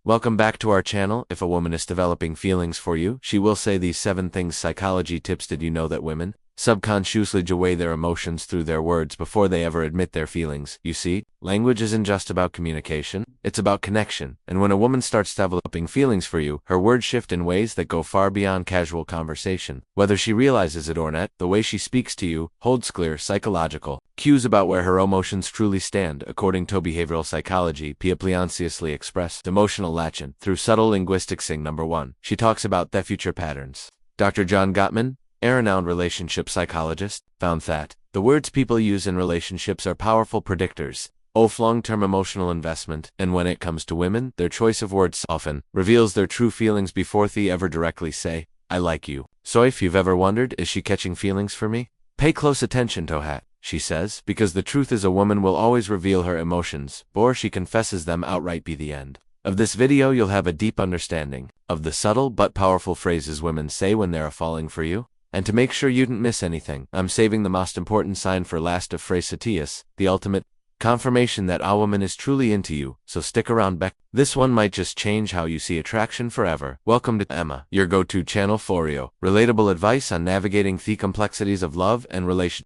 Welcome back to our channel. If a woman is developing feelings for you, she will say these 7 things. Psychology tips. Did you know that women subconsciously weigh their emotions through their words before they ever admit their feelings? You see, language isn't just about communication, it's about connection. And when a woman starts developing feelings for you, her words shift in ways that go far beyond casual conversation. Whether she realizes it or not, the way she speaks to you holds clear psychological cues about where her emotions truly stand. According to behavioral psychology, unconsciously expressed emotional latching through subtle linguistics. Number 1. She talks about the future patterns. Dr. John Gottman, a renowned relationship psychologist, found that the words people use in relationships are powerful predictors of long-term emotional investment, and when it comes to women, their choice of words often reveals their true feelings before they ever directly say, "I like you." So if you've ever wondered, is she catching feelings for me? Pay close attention to what she says, because the truth is a woman will always reveal her emotions, or she confesses them outright. By the end of this video, you'll have a deep understanding of the subtle but powerful phrases women say when they're falling for you. And to make sure you didn't miss anything, I'm saving the most important sign for last of phrasatius, the ultimate confirmation that a woman is truly into you, so stick around. Beck. This one might just change how you see attraction forever. Welcome to Emma, your go-to channel for you. Relatable advice on navigating the complexities of love and relationship.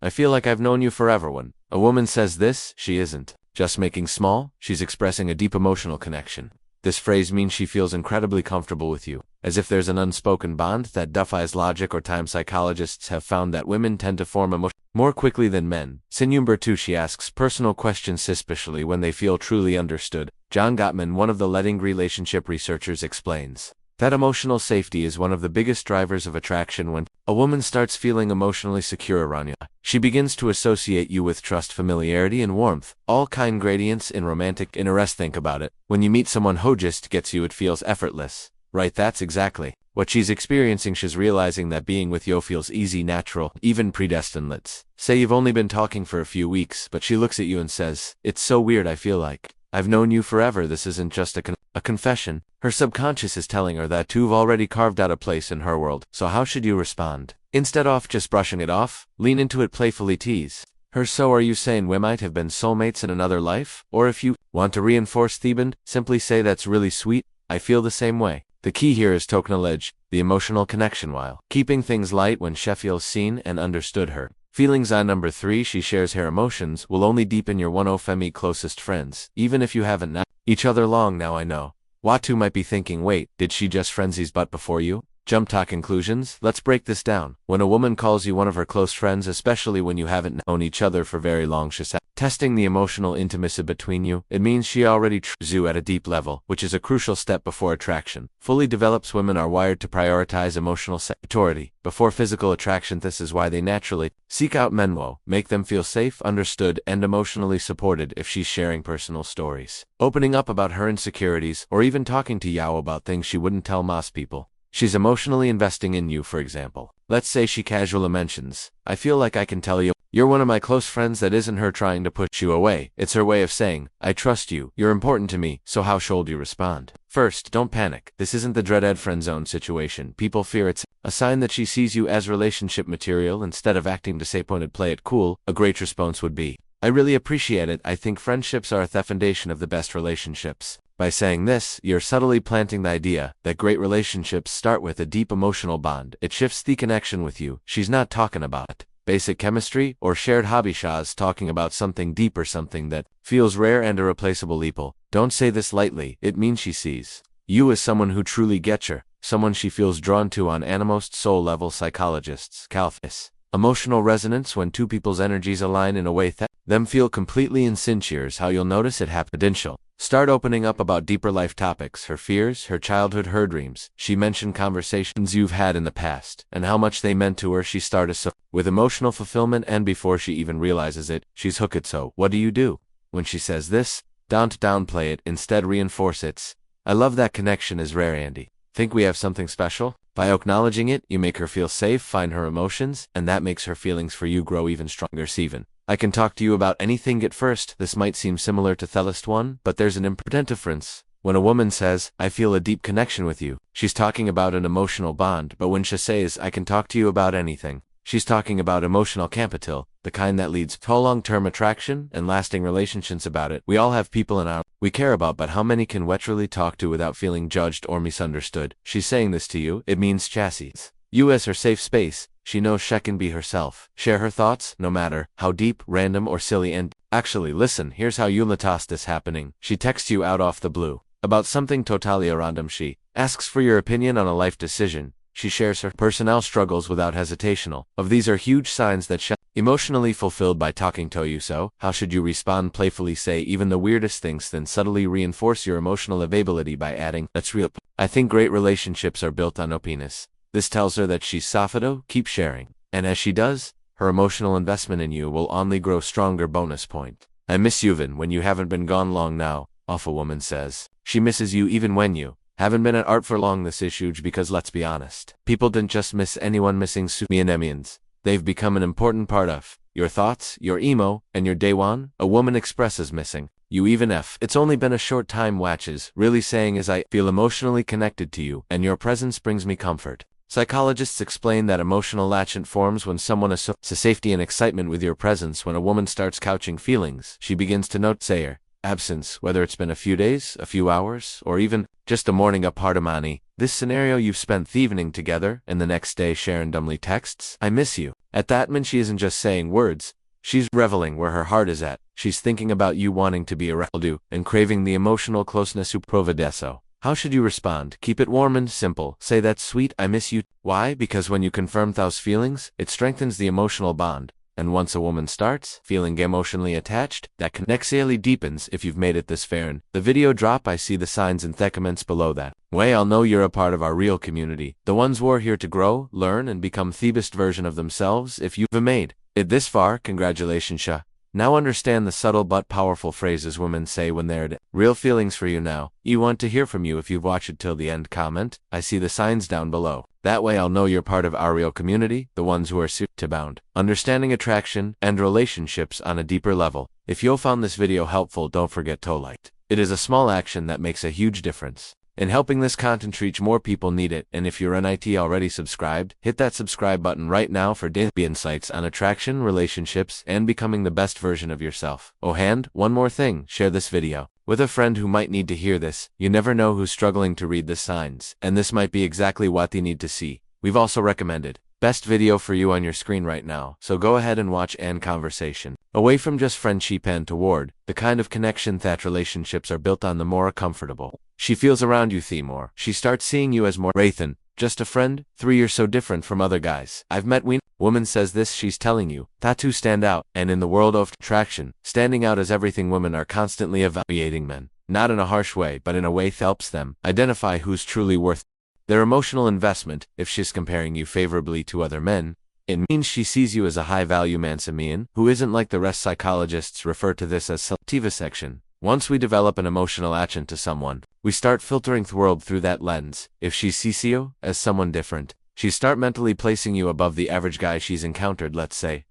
I feel like I've known you forever. When a woman says this, she isn't just making small, she's expressing a deep emotional connection. This phrase means she feels incredibly comfortable with you, as if there's an unspoken bond that defies logic or time. Psychologists have found that women tend to form emotions more quickly than men. Number 2. She asks personal questions, especially when they feel truly understood. John Gottman, one of the leading relationship researchers, explains that emotional safety is one of the biggest drivers of attraction. When a woman starts feeling emotionally secure around you, she begins to associate you with trust, familiarity, and warmth, all kind ingredients in romantic interest. Think about it. When you meet someone who just gets you, it feels effortless, right? That's exactly what she's experiencing. She's realizing that being with you feels easy, natural, even predestined. Let's say you've only been talking for a few weeks, but she looks at you and says, "It's so weird, I feel like I've known you forever." This isn't just a confession. Her subconscious is telling her that you've already carved out a place in her world. So how should you respond? Instead of just brushing it off, lean into it, playfully tease her. So are you saying we might have been soulmates in another life? Or if you want to reinforce the bond, simply say, "That's really sweet, I feel the same way." The key here is to acknowledge the emotional connection while keeping things light. When she feels seen and understood, her feelings on. Number 3. She shares her emotions will only deepen your one of me closest friends, even if you haven't known each other long. Now I know what you might be thinking, wait, did she just frenzies butt before you? Jump to conclusions? Let's break this down. When a woman calls you one of her close friends, especially when you haven't known each other for very long, she's testing the emotional intimacy between you. It means she already trusts you at a deep level, which is a crucial step before attraction fully develops. Women are wired to prioritize emotional security before physical attraction. This is why they naturally seek out men who make them feel safe, understood, and emotionally supported. If she's sharing personal stories, opening up about her insecurities, or even talking to you about things she wouldn't tell most people, she's emotionally investing in you. For example, let's say she casually mentions, "I feel like I can tell you're one of my close friends." That isn't her trying to push you away. It's her way of saying, "I trust you, you're important to me." So how should you respond? First, don't panic. This isn't the dreaded friend zone situation people fear. It's a sign that she sees you as relationship material. Instead of acting disappointed, play it cool. A great response would be, "I really appreciate it. I think friendships are the foundation of the best relationships." By saying this, you're subtly planting the idea that great relationships start with a deep emotional bond. It shifts the connection with you. She's not talking about basic chemistry or shared hobby. She's talking about something deeper, something that feels rare and irreplaceable. People don't say this lightly. It means she sees you as someone who truly gets her, someone she feels drawn to on an most soul level. Psychologists call this emotional resonance, when two people's energies align in a way that them feel completely in sync. Here's how you'll notice it happen. Potential. Start opening up about deeper life topics, her fears, her childhood, her dreams. She mentioned conversations you've had in the past and how much they meant to her. She started with emotional fulfillment, and before she even realizes it, she's hooked. So what do you do when she says this? Don't downplay it, instead reinforce it. "I love that connection is rare, Andy. Think we have something special?" By acknowledging it, you make her feel safe, find her emotions, and that makes her feelings for you grow even stronger. Steven, "I can talk to you about anything." At first, this might seem similar to the last one, but there's an important difference. When a woman says, "I feel a deep connection with you," she's talking about an emotional bond. But when she says, "I can talk to you about anything," She's talking about emotional capital, the kind that leads to long-term attraction and lasting relationships. About it, we all have people in our we care about, but how many can we truly talk to without feeling judged or misunderstood? She's saying this to you. It means chassis. You as her safe space. She knows she can be herself. Share her thoughts, no matter how deep, random, or silly. And actually, listen, here's how you notice this happening. She texts you out off the blue about something totally random. She asks for your opinion on a life decision. She shares her personal struggles without hesitation. Of these are huge signs that she's emotionally fulfilled by talking to you. So, how should you respond? Playfully say even the weirdest things, then subtly reinforce your emotional availability by adding, "That's real. I think great relationships are built on openness." This tells her that she's sofado, keep sharing. And as she does, her emotional investment in you will only grow stronger. Bonus point. I miss you even when you haven't been gone long now, off a woman says. She misses you even when you haven't been at art for long. This is huge because let's be honest. People didn't just miss anyone missing Sumianemians. They've become an important part of your thoughts, your emo, and your day one. A woman expresses missing you even if it's only been a short time. Watches really saying is I feel emotionally connected to you and your presence brings me comfort. Psychologists explain that emotional attachment forms when someone associates safety and excitement with your presence. When a woman starts couching feelings, she begins to note your absence, whether it's been a few days, a few hours, or even just a morning apart. Amani, this scenario you've spent the evening together, and the next day Sharon dumbly texts, "I miss you." At that moment she isn't just saying words, she's reveling where her heart is at. She's thinking about you, wanting to be around you, and craving the emotional closeness you provide. So, how should you respond? Keep it warm and simple. Say that's sweet, I miss you. Why? Because when you confirm those feelings, it strengthens the emotional bond. And once a woman starts feeling emotionally attached, that connection deepens. If you've made it this far in the video drop, I see the signs and the comments below. That way I'll know you're a part of our real community. The ones who are here to grow, learn, and become the best version of themselves. If you've made it this far, congratulations. Now understand the subtle but powerful phrases women say when they're real feelings for you. Now, you want to hear from you. If you've watched it till the end, comment, I see the signs down below. That way I'll know you're part of our real community, the ones who are to bound, understanding attraction and relationships on a deeper level. If you found this video helpful, don't forget to like. It is a small action that makes a huge difference in helping this content reach more people need it. And if you're an IT already subscribed, hit that subscribe button right now for daily insights on attraction, relationships, and becoming the best version of yourself. Oh, and one more thing, share this video with a friend who might need to hear this. You never know who's struggling to read the signs, and this might be exactly what they need to see. We've also recommended best video for you on your screen right now, so go ahead and watch and conversation. Away from just friendship and toward the kind of connection that relationships are built on, the more comfortable she feels around you, the more she starts seeing you as more Rathan, just a friend. 3, you're so different from other guys I've met. Woman says this, she's telling you that to stand out, and in the world of attraction, standing out is everything. Women are constantly evaluating men, not in a harsh way, but in a way that helps them identify who's truly worth their emotional investment. If she's comparing you favorably to other men, it means she sees you as a high-value man, Samian, who isn't like the rest. Psychologists refer to this as subtly. Once we develop an emotional attachment to someone, we start filtering the world through that lens. If she sees you as someone different, she start mentally placing you above the average guy she's encountered. Let's say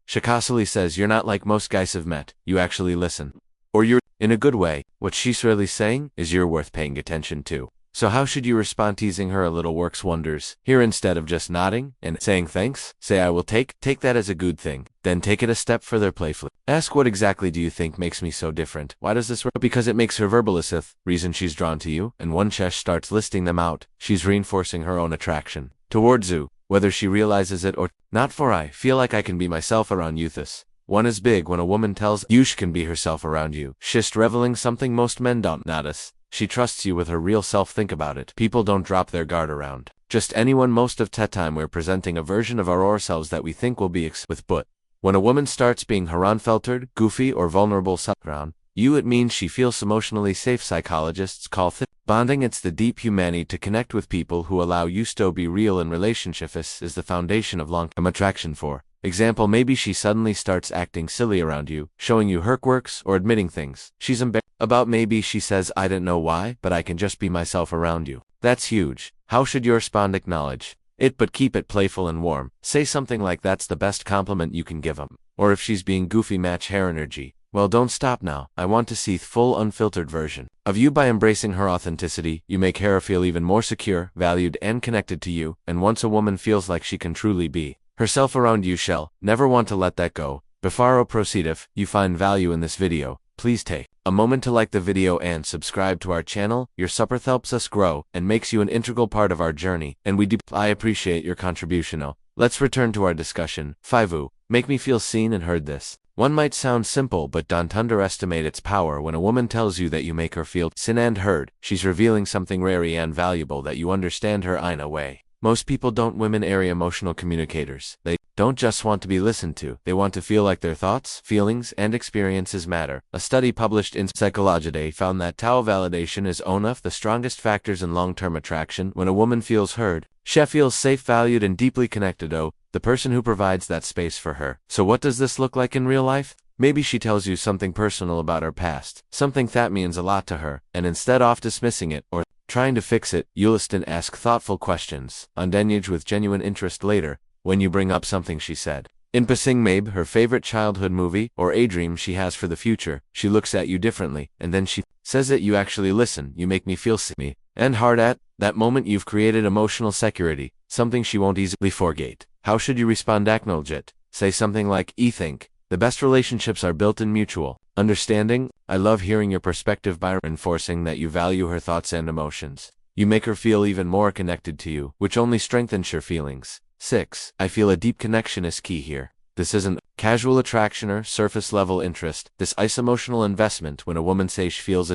Shakasali says you're not like most guys have met, you actually listen. Or you're in a good way. What she's really saying is you're worth paying attention to. So how should you respond? Teasing her a little works wonders. Here, instead of just nodding and saying thanks, say I will take that as a good thing. Then take it a step further playfully. Ask, what exactly do you think makes me so different? Why does this work? Because it makes her verbalist reason she's drawn to you, and once she starts listing them out, she's reinforcing her own attraction towards you, whether she realizes it or not. For I feel like I can be myself around you. This one is big. When a woman tells you she can be herself around you, she's reveling something most men don't notice. She trusts you with her real self. Think about it. People don't drop their guard around just anyone. Most of the time we're presenting a version of our ourselves that we think will be with, but when a woman starts being her unfiltered, goofy, or vulnerable around you, it means she feels emotionally safe. Psychologists call bonding. It's the deep humanity to connect with people who allow you to be real, and relationships is the foundation of long-term attraction. For example, maybe she suddenly starts acting silly around you, showing you her quirks or admitting things she's embarrassed about. Maybe she says, I don't know why, but I can just be myself around you. That's huge. How should you respond? Acknowledge it, but keep it playful and warm. Say something like, that's the best compliment you can give them. Or if she's being goofy, match her energy. Well, don't stop now. I want to see the full unfiltered version of you. By embracing her authenticity, you make her feel even more secure, valued, and connected to you. And once a woman feels like she can truly be herself around you shall never want to let that go. Before I proceed, if you find value in this video, please take a moment to like the video and subscribe to our channel. Your support helps us grow and makes you an integral part of our journey, and I appreciate your contribution. Now, let's return to our discussion. 5. Make me feel seen and heard. This one might sound simple, but don't underestimate its power. When a woman tells you that you make her feel seen and heard, she's revealing something rare and valuable, that you understand her in a way most people don't. Women are emotional communicators. They don't just want to be listened to, they want to feel like their thoughts, feelings, and experiences matter. A study published in Psychology Today found that tau validation is one of the strongest factors in long-term attraction. When a woman feels heard, she feels safe, valued, and deeply connected. The person who provides that space for her. So what does this look like in real life? Maybe she tells you something personal about her past, something that means a lot to her, and instead of dismissing it or trying to fix it, you'll instead ask thoughtful questions, and engage with genuine interest later. When you bring up something she said in passing, maybe her favorite childhood movie or a dream she has for the future, she looks at you differently, and then she says that you actually listen. You make me feel seen and hard. At that moment, you've created emotional security, something she won't easily forget. How should you respond? Acknowledge it. Say something like, "I think the best relationships are built in mutual understanding. I love hearing your perspective." By reinforcing that you value her thoughts and emotions, you make her feel even more connected to you, which only strengthens your feelings. 6. I feel a deep connection is key here. This isn't casual attraction or surface-level interest. This is emotional investment. When a woman says she feels